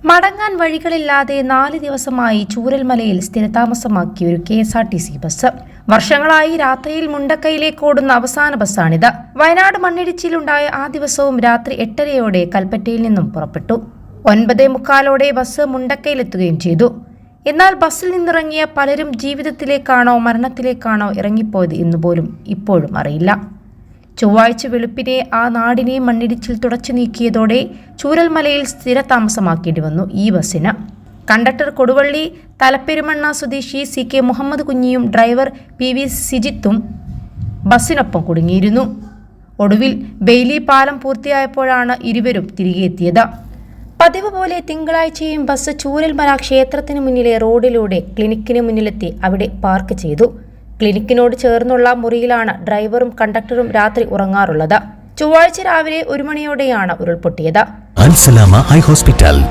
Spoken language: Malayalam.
മടങ്ങാൻ വഴികളില്ലാതെ 4 ദിവസമായി ചൂരൽമലയിൽ സ്ഥിരതാമസമാക്കിയ ഒരു KSRTC ബസ്. വർഷങ്ങളായി രാത്രിയിൽ മുണ്ടക്കയിലേക്ക് ഓടുന്ന അവസാന ബസ്സാണിത്. വയനാട് മണ്ണിടിച്ചിലുണ്ടായ ആ ദിവസവും രാത്രി 8:30-ഓടെ കൽപ്പറ്റയിൽ നിന്നും പുറപ്പെട്ടു. 9:45-ഓടെ ബസ് മുണ്ടക്കയിലെത്തുകയും ചെയ്തു. എന്നാൽ ബസ്സിൽ നിന്നിറങ്ങിയ പലരും ജീവിതത്തിലേക്കാണോ മരണത്തിലേക്കാണോ ഇറങ്ങിപ്പോയത് എന്നുപോലും ഇപ്പോഴും അറിയില്ല. ചൊവ്വാഴ്ച വെളുപ്പിനെ ആ നാടിനെ മണ്ണിടിച്ചിൽ തുടച്ചു നീക്കിയതോടെ ചൂരൽമലയിൽ സ്ഥിരതാമസമാക്കേണ്ടി വന്നു ഈ ബസ്സിന്. കണ്ടക്ടർ കൊടുവള്ളി തലപ്പെരുമണ്ണ സ്വദേശി CK മുഹമ്മദ് കുഞ്ഞിയും ഡ്രൈവർ PV സിജിത്തും ബസ്സിനൊപ്പം കുടുങ്ങിയിരുന്നു. ഒടുവിൽ ബെയിലി പാലം പൂർത്തിയായപ്പോഴാണ് ഇരുവരും തിരികെ എത്തിയത്. പതിവ് പോലെ തിങ്കളാഴ്ചയും ബസ് ചൂരൽമല ക്ഷേത്രത്തിന് മുന്നിലെ റോഡിലൂടെ ക്ലിനിക്കിന് മുന്നിലെത്തി അവിടെ പാർക്ക് ചെയ്തു. ക്ലിനിക്കിനോട് ചേർന്നുള്ള മുറിയിലാണ് ഡ്രൈവറും കണ്ടക്ടറും രാത്രി ഉറങ്ങാറുള്ളത്. ചൊവ്വാഴ്ച രാവിലെ 1 മണിയോടെയാണ് ഉരുൾപൊട്ടിയത്. അൽ സലാമ ഹൈ ഹോസ്പിറ്റൽ